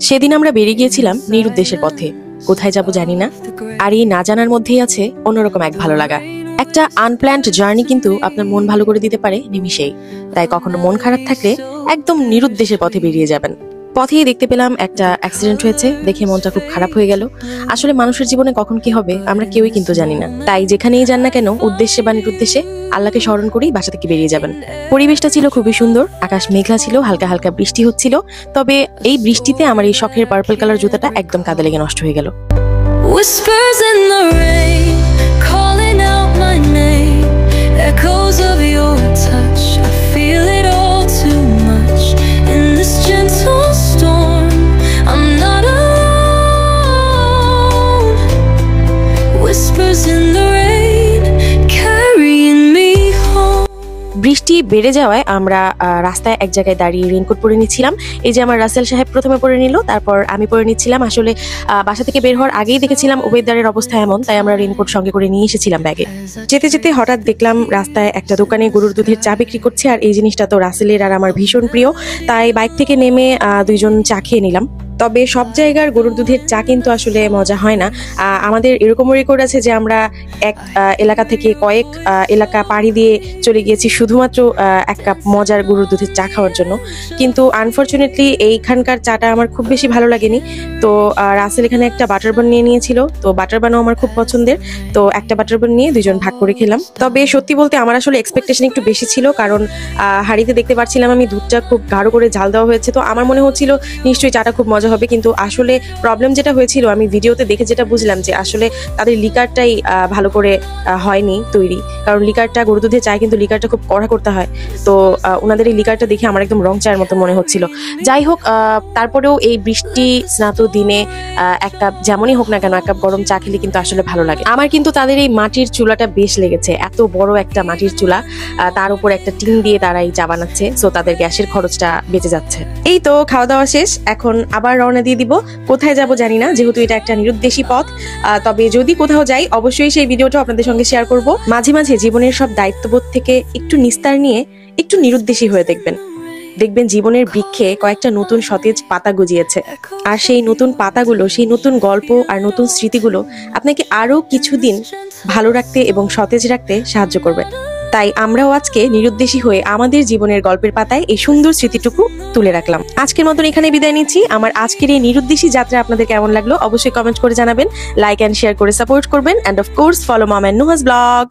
সেদিন আমরা বেরিয়ে গিয়েছিলাম নিরুদ্দেশের পথে। কোথায় যাব জানি না, আর এই না জানার মধ্যেই আছে অন্যরকম এক ভালো লাগা। একটা আনপ্ল্যান্ড জার্নি কিন্তু আপনার মন ভালো করে দিতে পারে নিমিষেই। তাই কখনো মন খারাপ থাকলে একদম নিরুদ্দেশের পথে বেরিয়ে যাবেন। পথেই দেখতে পেলাম একটা অ্যাক্সিডেন্ট হয়েছে, দেখে মনটা খুব খারাপ হয়ে গেল। আসলে মানুষের জীবনে কখন কি হবে আমরা কেউই কিন্তু জানি না। তাই যেখানেই যান না কেন, উদ্দেশ্যে বা নিরুদ্দেশ্যে আল্লাহকে স্মরণ করেই বাসা থেকে বেরিয়ে যাবেন। পরিবেশটা ছিল খুবই সুন্দর, আকাশ মেঘলা ছিল, হালকা হালকা বৃষ্টি হচ্ছিল। তবে এই বৃষ্টিতে আমার এই শখের পার্পল কালার জুতাটা একদম কাদে লেগে নষ্ট হয়ে গেল। Whispers in the rain, calling out my name, echoes of your touch, I feel it all too much. In this gentle storm, I'm not alone. Whispers in the rain, carrying me home. বৃষ্টি বেড়ে যাওয়ায় আমরা রাস্তায় এক জায়গায় দাঁড়িয়ে raincoat পরে নিচ্ছিলাম। এই যে আমার রাসেল সাহেব প্রথমে পরে নিল, তারপর আমি পরে নিচ্ছিলাম। আসলে বাসা থেকে বের হওয়ার আগেই দেখেছিলাম ওয়েদারের অবস্থা এমন, তাই আমরা রেইনকোট সঙ্গে করে নিয়ে এসেছিলাম ব্যাগে। যেতে যেতে হঠাৎ দেখলাম রাস্তায় একটা দোকানে গরুর দুধের চা বিক্রি করছে, আর এই জিনিসটা তো রাসেলের আর আমার ভীষণ প্রিয়। তাই বাইক থেকে নেমে দুইজন চা খেয়ে নিলাম। তবে সব জায়গার গরুর দুধের চা কিন্তু আসলে মজা হয় না। আমাদের এরকম রেকর্ড আছে যে আমরা এক এলাকা থেকে কয়েক এলাকা পাড়ি দিয়ে চলে গিয়েছি শুধুমাত্র এক কাপ মজার গরুর দুধের চা খাওয়ার জন্য। কিন্তু আনফরচুনেটলি এইখানকার চাটা আমার খুব বেশি ভালো লাগেনি। তো রাসেল এখানে একটা বাটার বান নিয়ে নিয়েছিল, তো বাটার বানও আমার খুব পছন্দের। তো একটা বাটার বান নিয়ে দুজন ভাগ করে খেলাম। তবে সত্যি বলতে আমার আসলে এক্সপেকটেশন একটু বেশি ছিল, কারণ হাঁড়িতে দেখতে পাচ্ছিলাম আমি দুধটা খুব গাঢ় করে ঝাল দেওয়া হয়েছে। তো আমার মনে হচ্ছিল নিশ্চয়ই চাটা খুব মজা হবে। কিন্তু আসলে প্রবলেম যেটা হয়েছিল, আমি ভিডিওতে দেখে যেটা বুঝলাম যে আসলে তাদের লিকারটাই ভালো করে হয়নি তৈরি। কারণ লিকারটা গরু দুধের চায় কিন্তু লিকারটা খুব কড়া করতে হয়। তো ওনাদের এই লিকারটা দেখে আমার একদম রং চায়ের মতো মনে হচ্ছিল। যাই হোক, তারপরেও এই বৃষ্টি স্নাত দিনে এক কাপ যেমনই হোক না কেন, এক কাপ গরম চা খেলে কিন্তু আসলে ভালো লাগে। আমার কিন্তু তাদের এই মাটির চুলাটা বেশ লেগেছে। এত বড় একটা মাটির চুলা, তার উপর একটা টিন দিয়ে তারা এই চা বানাচ্ছে। সো তাদের গ্যাসের খরচটা বেঁচে যাচ্ছে। এই তো খাওয়া দাওয়া শেষ, এখন আবার রওনা দিয়ে দিব। কোথায় যাব জানি না, যেহেতু এটা একটা নিরুদ্দেশী পথ। তবে যদি কোথাও যাই অবশ্যই সেই ভিডিওটা আপনাদের সঙ্গে শেয়ার করব। মাঝে মাঝে জীবনের সব দায়িত্ববোধ থেকে একটু নিস্তার নিয়ে একটু নিরুদ্দেশী হয়ে দেখবেন জীবনের বৃক্ষে কয়েকটা নতুন সতেজ পাতা গজিয়েছে। আর সেই নতুন পাতাগুলো, সেই নতুন গল্প আর নতুন স্মৃতিগুলো আপনাকে আরো কিছুদিন ভালো রাখতে এবং সতেজ রাখতে সাহায্য করবে। তাই আমরাও আজকে নিরুদ্দেশী হয়ে আমাদের জীবনের গল্পের পাতায় এই সুন্দর স্মৃতিটুকু তুলে রাখলাম। আজকের মতন এখানে বিদায় নিচ্ছি। আমার আজকের এই নিরুদ্দেশী যাত্রা আপনাদের কেমন লাগলো অবশ্যই কমেন্ট করে জানাবেন। লাইক এন্ড শেয়ার করে সাপোর্ট করবেন, and of course follow mom and Nuha's blog.